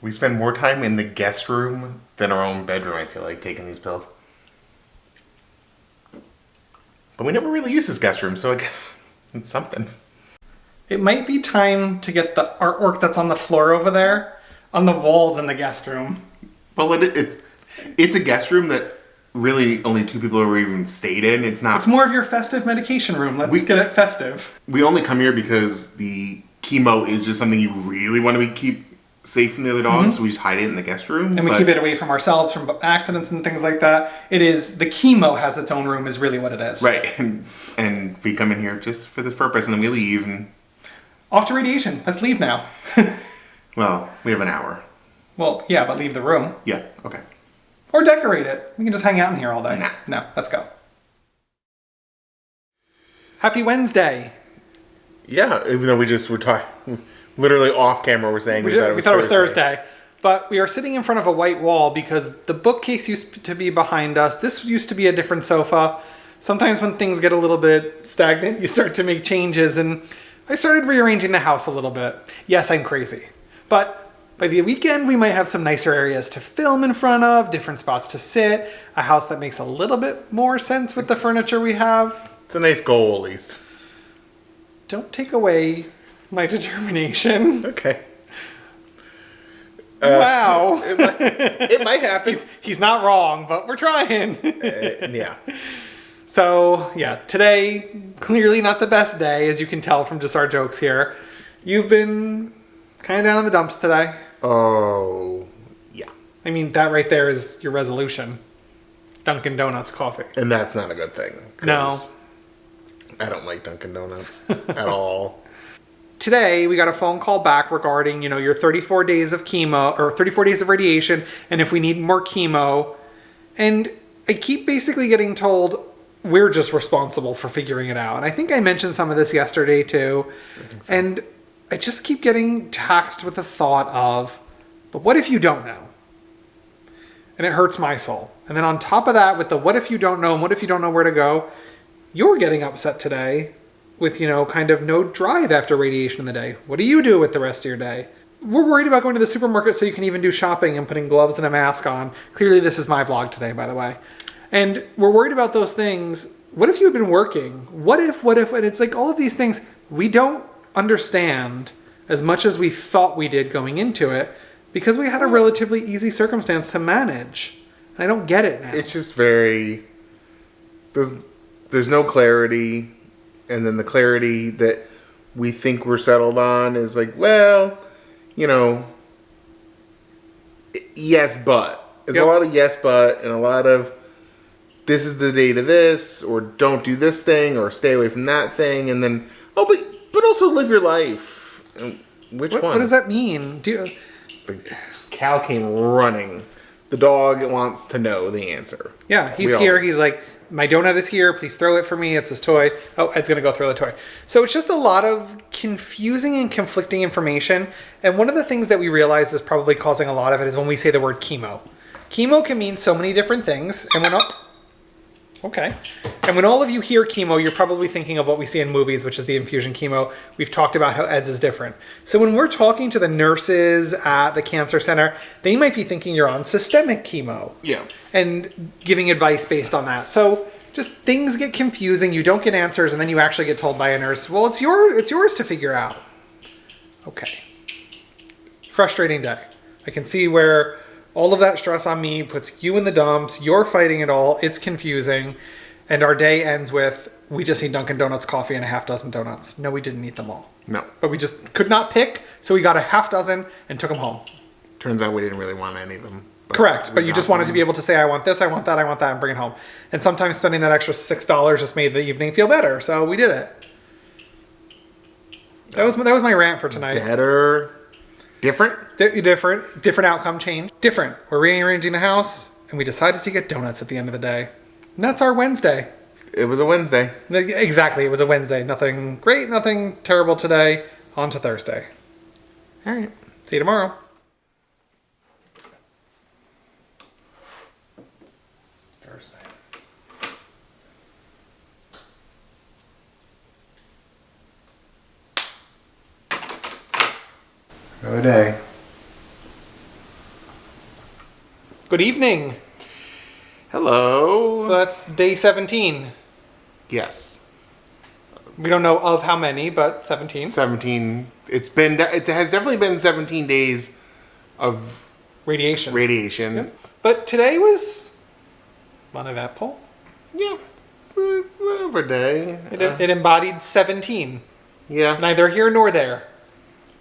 We spend more time in the guest room than our own bedroom, I feel like, taking these pills. But we never really use this guest room, so I guess it's something. It might be time to get the artwork that's on the floor over there on the walls in the guest room. Well, it's a guest room that really only 2 people have even stayed in. It's not. It's more of your festive medication room. Let's get it festive. We only come here because the chemo is just something you really want to keep safe from the other dogs, so we just hide it in the guest room. And we keep it away from ourselves, from accidents and things like that. It is, the chemo has its own room is really what it is. Right, and we come in here just for this purpose, and then we leave. And off to radiation. Let's leave now. Well, we have an hour. Well, yeah, but leave the room. Yeah, okay. Or decorate it. We can just hang out in here all day. Nah. No, let's go. Happy Wednesday. Yeah, even though we're talking, literally off camera, we're saying we thought it was Thursday. But we are sitting in front of a white wall because the bookcase used to be behind us. This used to be a different sofa. Sometimes when things get a little bit stagnant, you start to make changes, and I started rearranging the house a little bit. Yes, I'm crazy. But by the weekend, we might have some nicer areas to film in front of, different spots to sit, a house that makes a little bit more sense with the furniture we have. It's a nice goal, at least. Don't take away my determination. Okay. Wow. It might happen. He's not wrong, but we're trying. Yeah. So, yeah, today, clearly not the best day, as you can tell from just our jokes here. You've been kind of down in the dumps today. Oh, yeah. I mean, that right there is your resolution. Dunkin' Donuts coffee. And that's not a good thing. No. I don't like Dunkin' Donuts at all. Today, we got a phone call back regarding, your 34 days of chemo, or 34 days of radiation, and if we need more chemo. And I keep basically getting told we're just responsible for figuring it out. And I think I mentioned some of this yesterday too. I think so. And I just keep getting taxed with the thought of, but what if you don't know? And it hurts my soul. And then on top of that, with the what if you don't know and what if you don't know where to go, you're getting upset today with, kind of no drive after radiation in the day. What do you do with the rest of your day? We're worried about going to the supermarket so you can even do shopping and putting gloves and a mask on. Clearly, this is my vlog today, by the way. And we're worried about those things. What if you've been working? What if, and it's like all of these things we don't understand as much as we thought we did going into it because we had a relatively easy circumstance to manage. And I don't get it now. It's just very, there's no clarity. And then the clarity that we think we're settled on is like, well, yes, but. There's a lot of yes, but, and a lot of this is the date of this, or don't do this thing, or stay away from that thing, and then, but also live your life. Which one? What does that mean? Cal came running. The dog wants to know the answer. Yeah, he's here. He's like, my donut is here. Please throw it for me. It's his toy. Oh, Ed's going to go throw the toy. So it's just a lot of confusing and conflicting information. And one of the things that we realize is probably causing a lot of it is when we say the word chemo. Chemo can mean so many different things. And when all of you hear chemo, you're probably thinking of what we see in movies, which is the infusion chemo. We've talked about how Ed's is different. So when we're talking to the nurses at the cancer center, they might be thinking you're on systemic chemo. Yeah. And giving advice based on that. So just things get confusing. You don't get answers, and then you actually get told by a nurse, well, it's yours to figure out. Okay. Frustrating day. I can see where all of that stress on me puts you in the dumps. You're fighting it all. It's confusing. And our day ends with, we just need Dunkin' Donuts coffee and a half dozen donuts. No, we didn't eat them all. No. But we just could not pick, so we got a half dozen and took them home. Turns out we didn't really want any of them. Correct, but you just wanted to be able to say, I want this, I want that, and bring it home. And sometimes spending that extra $6 just made the evening feel better, so we did it. That was my rant for tonight. Better. Different? Different outcome change. Different. We're rearranging the house, and we decided to get donuts at the end of the day. And that's our Wednesday. It was a Wednesday. Exactly, it was a Wednesday. Nothing great, nothing terrible today. On to Thursday. All right, see you tomorrow. Thursday. Another day. Good evening. Hello. So that's day 17. Yes. We don't know of how many, but 17. 17. It has definitely been 17 days of Radiation. radiation. But today was uneventful. Yeah. Whatever day. It embodied 17. Yeah. Neither here nor there.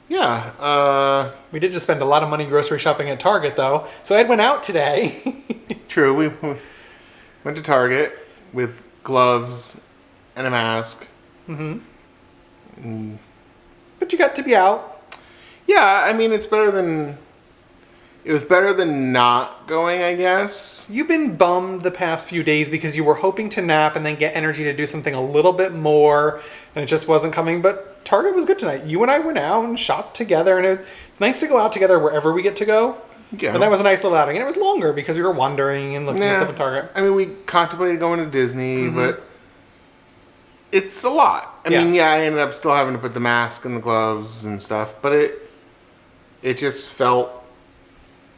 Yeah. We did just spend a lot of money grocery shopping at Target, though. So Ed went out today. True. We went to Target with gloves and a mask. Mm-hmm. But you got to be out. Yeah, I mean, it was better than not going, I guess. You've been bummed the past few days because you were hoping to nap and then get energy to do something a little bit more, and it just wasn't coming. But Target was good tonight. You and I went out and shopped together, and it's nice to go out together wherever we get to go. Yeah. But that was a nice little outing, and it was longer because we were wandering and looking at stuff at Target. I mean, we contemplated going to Disney, but it's a lot. I mean, I ended up still having to put the mask and the gloves and stuff, but it just felt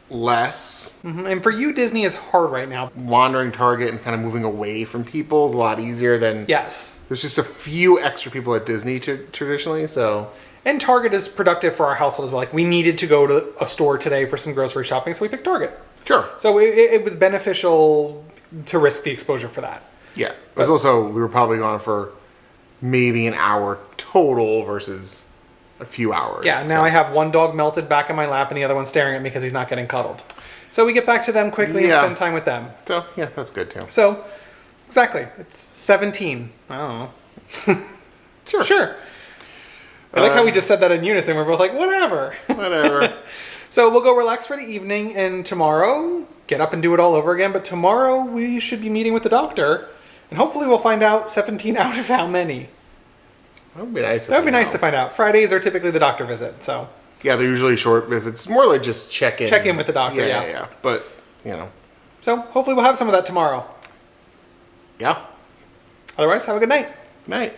less. And for you, Disney is hard right now. Wandering Target and kind of moving away from people is a lot easier than... Yes. There's just a few extra people at Disney traditionally, so... And Target is productive for our household as well. Like, we needed to go to a store today for some grocery shopping, so we picked Target. Sure. So it was beneficial to risk the exposure for that. Yeah. It was also... We were probably gone for maybe an hour total versus a few hours. Yeah, now I have one dog melted back in my lap and the other one staring at me because he's not getting cuddled. So we get back to them quickly and spend time with them. So, yeah, that's good too. So, exactly. It's 17. I don't know. Sure. I like how we just said that in unison. We're both like, whatever. Whatever. So we'll go relax for the evening, and tomorrow, get up and do it all over again. But tomorrow, we should be meeting with the doctor, and hopefully we'll find out 17 out of how many. That would be nice. That would be nice to find out. Fridays are typically the doctor visit, so. Yeah, they're usually short visits. More like just check in. Check in with the doctor, Yeah. But, you know. So hopefully we'll have some of that tomorrow. Yeah. Otherwise, have a good night. Good night.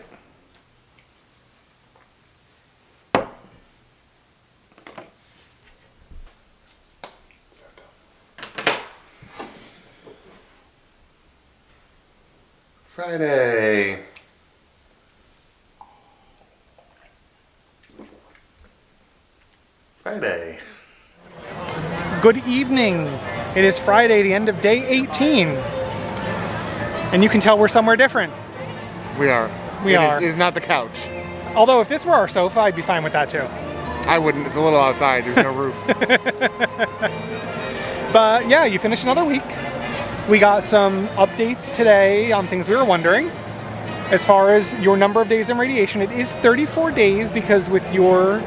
Friday. Good evening. It is Friday, the end of day 18. And you can tell we're somewhere different. We are. It is not the couch. Although if this were our sofa, I'd be fine with that too. I wouldn't. It's a little outside. There's no roof. But yeah, you finished another week. We got some updates today on things we were wondering. As far as your number of days in radiation, it is 34 days because with your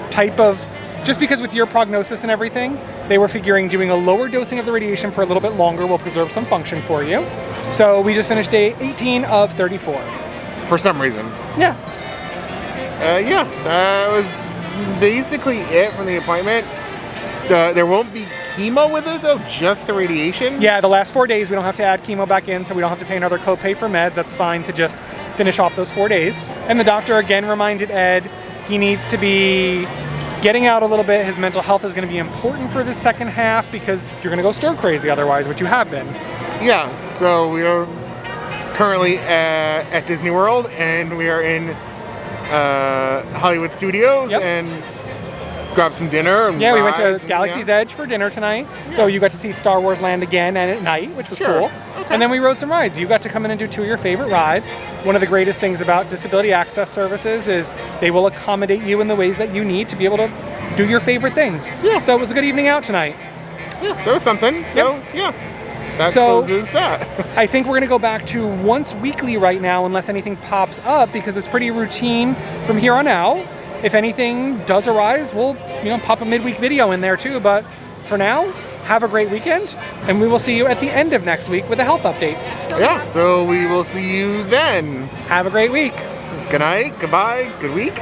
with your prognosis and everything, they were figuring doing a lower dosing of the radiation for a little bit longer will preserve some function for you. So we just finished day 18 of 34. For some reason. Yeah. That was basically it from the appointment. There won't be chemo with it though, just the radiation? Yeah, the last 4 days we don't have to add chemo back in, so we don't have to pay another copay for meds. That's fine to just finish off those 4 days. And the doctor again reminded Ed he needs to be getting out a little bit. His mental health is going to be important for the second half because you're going to go stir crazy otherwise, which you have been. Yeah, so we are currently at Disney World and we are in Hollywood Studios and grab some dinner. And we went to Galaxy's Edge for dinner tonight. Yeah. So you got to see Star Wars Land again and at night, which was cool. Okay. And then we rode some rides. You got to come in and do 2 of your favorite rides. One of the greatest things about disability access services is they will accommodate you in the ways that you need to be able to do your favorite things. Yeah. So it was a good evening out tonight. Yeah, there was something. So, that closes that. I think we're going to go back to once weekly right now unless anything pops up because it's pretty routine from here on out. If anything does arise, we'll pop a midweek video in there too. But for now, have a great weekend, and we will see you at the end of next week with a health update. Yeah, so we will see you then. Have a great week. Good night, goodbye, good week.